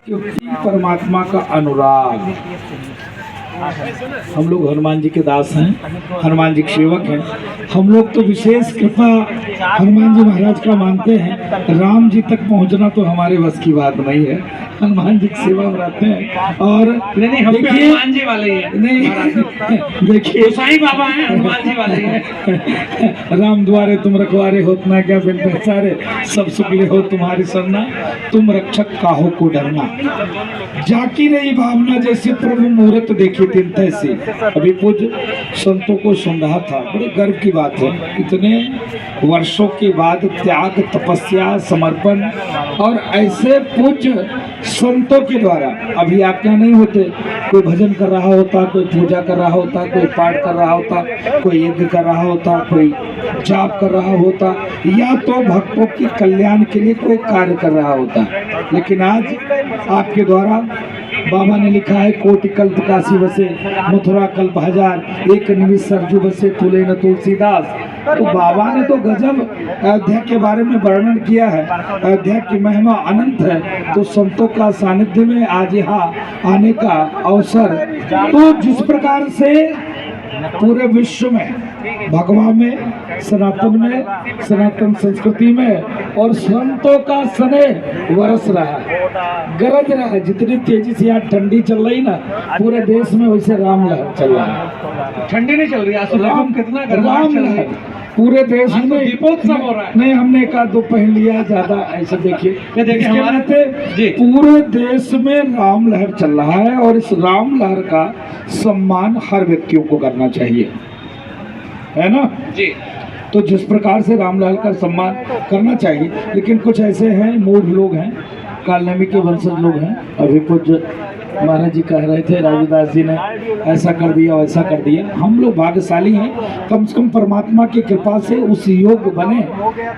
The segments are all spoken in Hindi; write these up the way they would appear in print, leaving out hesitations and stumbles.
क्योंकि परमात्मा का अनुराग। हम लोग हनुमान जी के दास हैं, हनुमान जी के सेवक हैं। हम लोग तो विशेष कृपा हनुमान जी महाराज का मानते हैं। राम जी तक पहुंचना तो हमारे बस की बात नहीं है। हनुमान जी की सेवा में रहते हैं। और नहीं, हम देखिए हनुमान जी वाले ही हैं। नहीं देखिए साईं बाबा हैं, हनुमान जी वाले ही हैं। राम द्वारे तुम रखवारे होतना क्या बिन पहचारे, सब सुखले हो तुम्हारी सरना, तुम रक्षक काहो को डरना। जाकी रही भावना जैसे प्रभु मुहूर्त देखी दिन तैसे। अभी पूज्य संतों को सुन रहा था, बड़े गर्व की बात है। इतने वर्षों के बाद त्याग, तपस्या, समर्पण और ऐसे पूज्य संतों के द्वारा। अभी आप क्या नहीं होते, कोई भजन कर रहा होता, कोई पूजा कर रहा होता, कोई पाठ कर रहा होता, कोई यज्ञ कर रहा होता, कोई जाप कर रहा होता, या तो भक्तों की कल्याण के लिए कोई कार्य कर रहा होता। लेकिन आज आपके द्वारा बाबा ने लिखा है, कोटि कल्प काशी बसे, मथुरा कल्प हजार, एक निमिष सरजू बसे, तुले न तुलसीदास। तो बाबा ने तो गजब अयोध्या के बारे में वर्णन किया है। अयोध्या की महिमा अनंत है। तो संतों का सानिध्य में आज यहाँ आने का अवसर, तो जिस प्रकार से पूरे विश्व में, भगवान में, सनातन में, सनातन संस्कृति में और संतों का स्नेह बरस रहा है, गरज रहा है। जितनी तेजी से यहाँ ठंडी चल रही ना पूरे देश में, वैसे राम लहर चल रहा है। ठंडी नहीं चल रही, आज राम कितना राम लहर पूरे देश में दीपोत्सव हो रहा है। नहीं, हमने एक आध दो पहन लिया, ज्यादा ऐसे देखिए हमारे पूरे देश में राम लहर चल रहा है। और इस राम लहर का सम्मान हर व्यक्तियों को करना चाहिए, है ना जी। तो जिस प्रकार से रामलाल का सम्मान करना चाहिए, लेकिन कुछ ऐसे हैं, मूढ़ लोग हैं, कालनेमी के वंशज लोग हैं। अभी कुछ महाराज जी कह रहे थे, राजदास जी ने ऐसा कर दिया, वैसा कर दिया। हम लोग भाग्यशाली हैं, कम से कम परमात्मा की कृपा से उस योग बने,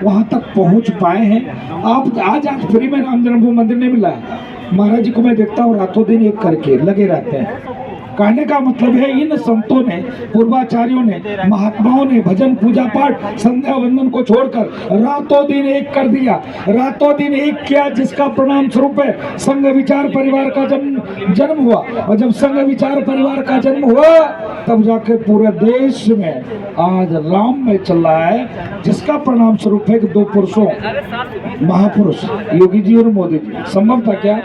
वहाँ तक पहुँच पाए हैं। आप आज फ्री में राम जन्मभूमि मंदिर नहीं मिला है। महाराज जी को मैं देखता हूँ रातों दिन एक करके लगे रहते हैं। कहने का मतलब है, इन संतों ने, पूर्वाचार्यों ने, महात्माओं ने भजन, पूजा पाठ, संध्या वंदन को छोड़कर रातों दिन एक कर दिया, रातों दिन एक किया, जिसका परिणाम स्वरूप है संघ विचार परिवार का जन्म हुआ। और जब संघ विचार परिवार का जन्म हुआ, तब जाके पूरे देश में आज राम में चल रहा है, जिसका परिणाम स्वरूप है कि दो पुरुषों, महापुरुष योगी जी और मोदी जी। संभव था क्या?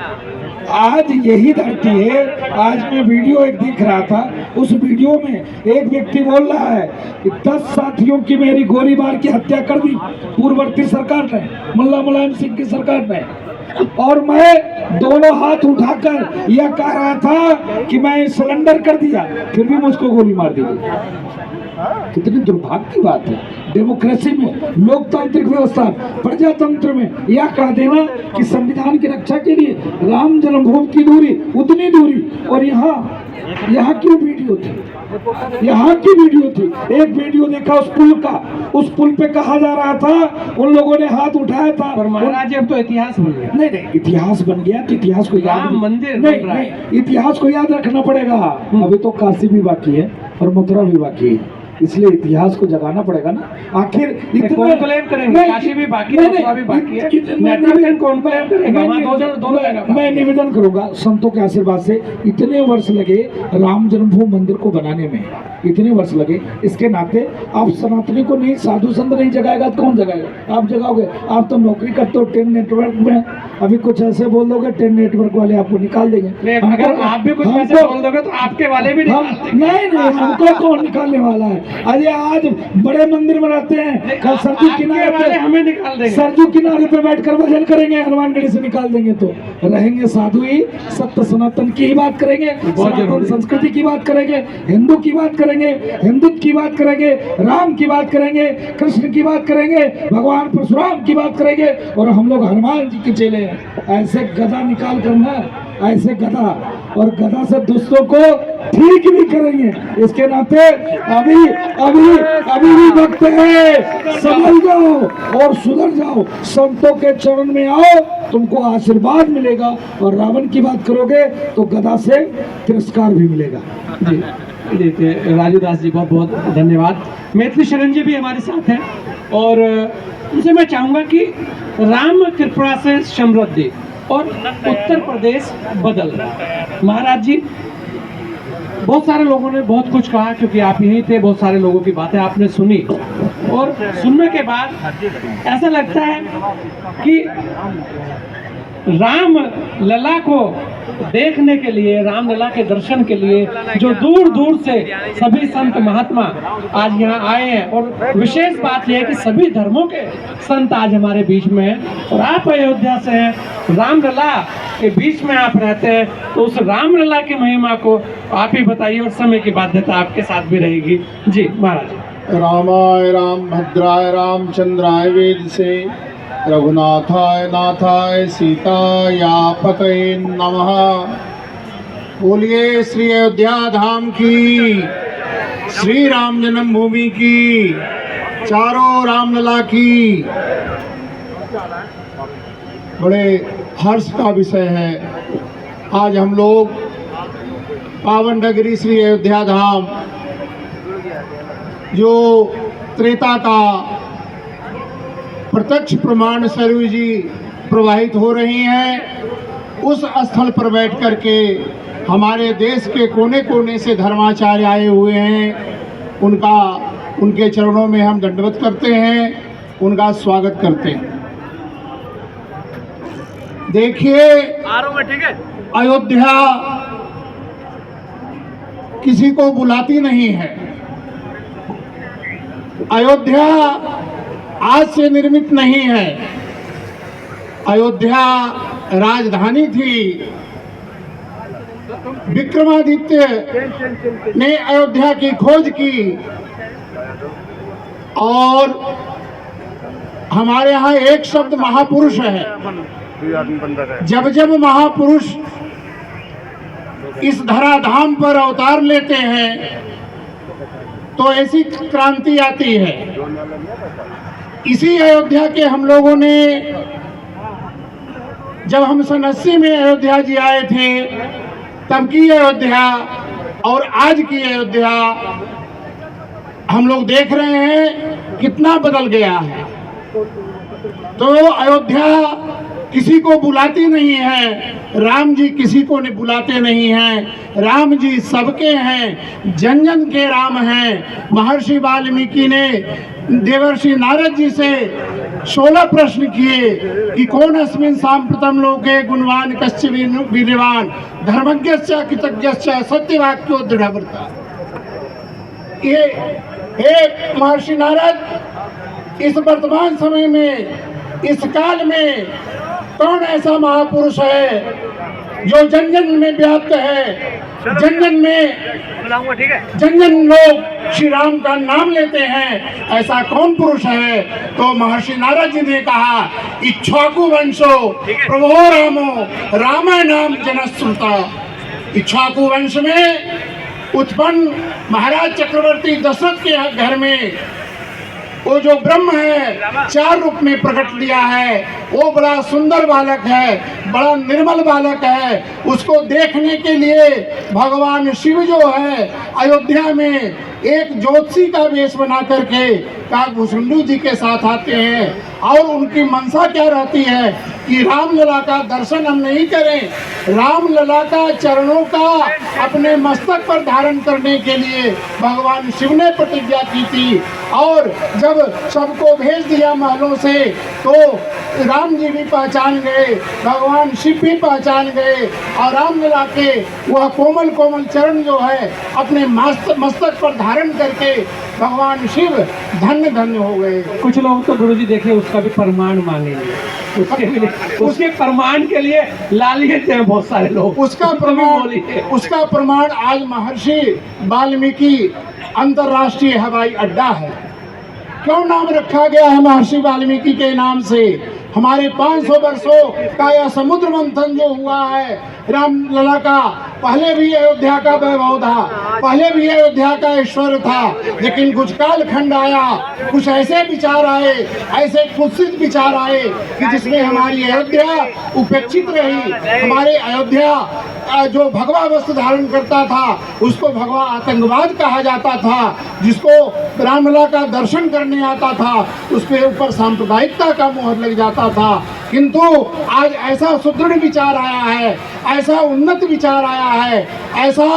आज यही धरती है। आज मैं वीडियो एक देख रहा था, उस वीडियो में एक व्यक्ति बोल रहा है कि 10 साथियों की मेरी गोलीबार की हत्या कर दी पूर्ववर्ती सरकार ने, मुल्ला मुलायम सिंह की सरकार ने, और मैं दोनों हाथ उठाकर यह कह रहा था कि मैं सिलेंडर कर दिया, फिर भी मुझको गोली मार दी गई। कितनी दुर्भाग्य की बात है। डेमोक्रेसी में, लोकतांत्रिक व्यवस्था, प्रजातंत्र में यह कह देना कि संविधान की रक्षा के लिए राम जन्मभूमि की दूरी उतनी दूरी, और यहाँ की वीडियो थी, यहाँ की वीडियो थी। एक वीडियो देखा उस पुल का, उस पुल पे कहा जा रहा था, उन लोगों ने हाथ उठाया था। पर महाराज अब तो इतिहास बन गया। नहीं, इतिहास बन गया तो इतिहास को याद, मंदिर नहीं, इतिहास को याद रखना पड़ेगा। अभी तो काशी भी बाकी है और मथुरा भी बाकी है, इसलिए इतिहास को जगाना पड़ेगा ना। आखिर कौन क्लेम करेंगे? काशी भी बाकी है, मथुरा भी बाकी है। कौन क्लेम करेगा? मैं निवेदन करूंगा संतों के आशीर्वाद से, इतने वर्ष लगे राम जन्मभूमि मंदिर को बनाने में, इतने वर्ष लगे, इसके नाते आप सनातनी को नहीं, साधु संत नहीं जगाएगा तो कौन जगाएगा? आप जगाओगे। आप तो नौकरी करते हो 10 नेटवर्क में, अभी कुछ ऐसे बोल दोगे 10 नेटवर्क वाले आपको निकाल देंगे। अगर आप भी कुछ ऐसे बोल दोगे तो आपके वाले भी नहीं, हमको कौन निकालने वाला है? अरे आज बड़े मंदिर बनाते हैं, कल सरजू किनारे पे हमें निकाल देंगे, सरजू किनारे पे बैठकर भजन करेंगे, हनुमानगढ़ी से निकाल देंगे तो रहेंगे साधु ही, सत्य सनातन की ही बात करेंगे, सनातन संस्कृति की बात करेंगे, हिंदू की बात करेंगे, हिंदुत्व की बात करेंगे, राम की बात करेंगे, कृष्ण की बात करेंगे, भगवान परशुराम की बात करेंगे, और हम लोग हनुमान जी के चेले हैं। ऐसे गधा निकाल करना, ऐसे गधा, और गधा से दुष्टों को ठीक भी करेंगे। इसके नाते अभी भी वक्त है, संभल जाओ और सुधर जाओ, संतों के चरण में आओ, तुमको आशीर्वाद मिलेगा। और रावण की बात करोगे तो गधा से तिरस्कार भी मिलेगा। जी देखिए राजूदास जी, बहुत बहुत धन्यवाद। मैथिली शरण जी भी हमारे साथ हैं, और उनसे मैं चाहूँगा कि राम कृपा से समृद्धि और उत्तर प्रदेश बदल रहा है। महाराज जी, बहुत सारे लोगों ने बहुत कुछ कहा, क्योंकि आप यहीं थे, बहुत सारे लोगों की बातें आपने सुनी, और सुनने के बाद ऐसा लगता है कि राम लला को देखने के लिए, राम लला के दर्शन के लिए जो दूर दूर से सभी संत महात्मा आज यहाँ आए हैं, और विशेष बात यह है कि सभी धर्मों के संत आज हमारे बीच में हैं, और आप अयोध्या से हैं, राम लला के बीच में आप रहते हैं, तो उस राम लला की महिमा को आप ही बताइए, और समय की बाध्यता आपके साथ भी रहेगी। जी महाराज। रामाय राम भद्राय रामचंद्राय वेद से, रघुनाथाय नाथाय सीतायापतये नमः। बोलिए श्री अयोध्या धाम की, श्री राम जन्मभूमि की, चारों रामलला की। बड़े हर्ष का विषय है, आज हम लोग पावन नगरी श्री अयोध्या धाम, जो त्रेता का प्रत्यक्ष प्रमाण सरयू जी प्रवाहित हो रही हैं, उस स्थल पर बैठ कर के हमारे देश के कोने कोने से धर्माचार्य आए हुए हैं। उनके चरणों में हम दंडवत करते हैं, उनका स्वागत करते हैं। देखिए, अयोध्या किसी को बुलाती नहीं है। अयोध्या आज से निर्मित नहीं है। अयोध्या राजधानी थी। विक्रमादित्य ने अयोध्या की खोज की, और हमारे यहाँ एक शब्द महापुरुष है। जब जब महापुरुष इस धराधाम पर अवतार लेते हैं तो ऐसी क्रांति आती है। इसी अयोध्या के हम लोगों ने, जब हम 1980 में अयोध्या जी आए थे, तब की अयोध्या और आज की अयोध्या हम लोग देख रहे हैं कितना बदल गया है। तो अयोध्या किसी को बुलाती नहीं है, राम जी किसी को नहीं बुलाते नहीं हैं। राम जी सबके हैं, जन जन के राम हैं। महर्षि वाल्मीकि ने देवर्षि नारद जी से 16 प्रश्न किए कि कौन अस्मिन् सांप्रतम लोके गुणवान कश्च वीर्यवान धर्मज्ञश्च कृतज्ञश्च सत्यवाक्यो दृढ़व्रता। ये हे महर्षि नारद, इस वर्तमान समय में, इस काल में कौन ऐसा महापुरुष है जो जन जन में व्याप्त है, जन जन में जन जन लोग श्री राम का नाम लेते हैं, ऐसा कौन पुरुष है? तो महर्षि नारद जी ने कहा, इक्ष्वाकु वंशो प्रभो रामो रामाय नाम जनश्रुता। इक्ष्वाकु वंश में उत्पन्न महाराज चक्रवर्ती दशरथ के घर में वो जो ब्रह्म है 4 रूप में प्रकट लिया है, वो बड़ा सुंदर बालक है, बड़ा निर्मल बालक है। उसको देखने के लिए भगवान शिव जो है अयोध्या में एक ज्योतिषी का वेश बना करके काकभूषुंडी जी के साथ आते हैं, और उनकी मनसा क्या रहती है कि रामलला का दर्शन हम नहीं करें, रामलला का चरणों का अपने मस्तक पर धारण करने के लिए भगवान शिव ने प्रतिज्ञा की थी। और जब सबको भेज दिया महलों से, तो राम जी भी पहचान गए, भगवान शिव भी पहचान गए, और रामलला के वह कोमल कोमल चरण जो है अपने मस्तक पर धारण करके भगवान शिव धन्य धन्य हो गए। कुछ लोग तो गुरुजी देखिए उसका भी प्रमाण मांगेंगे, उसके प्रमाण के लिए लालियत हैं बहुत सारे लोग। उसका प्रमाण आज महर्षि वाल्मीकि अंतर्राष्ट्रीय हवाई अड्डा है। क्यों नाम रखा गया है महर्षि वाल्मीकि के नाम से? हमारे 500 वर्षों का यह समुद्र मंथन जो हुआ है रामलला का, पहले भी अयोध्या का वैभव था, पहले भी अयोध्या का ऐश्वर्य था, लेकिन कुछ कालखंड आया, कुछ ऐसे विचार आए, ऐसे कुत्सित विचार आए कि जिसमें हमारी अयोध्या उपेक्षित रही। हमारे अयोध्या जो भगवा वस्त्र धारण करता था उसको भगवा आतंकवाद कहा जाता था, जिसको रामलला का दर्शन करने आता था उसके ऊपर सांप्रदायिकता का मोहर लग जाता करता था, किंतु आज ऐसा सुदृढ़ विचार आया है, ऐसा उन्नत विचार आया है, ऐसा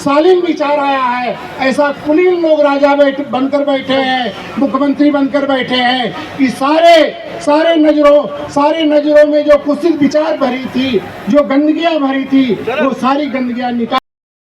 शालीन विचार आया है, ऐसा कुलीन लोग राजा बनकर बैठे हैं, मुख्यमंत्री बनकर बैठे हैं कि सारे नजरों में जो कुत्सित विचार भरी थी, जो गंदगियां भरी थी, वो सारी गंदगियां निकाल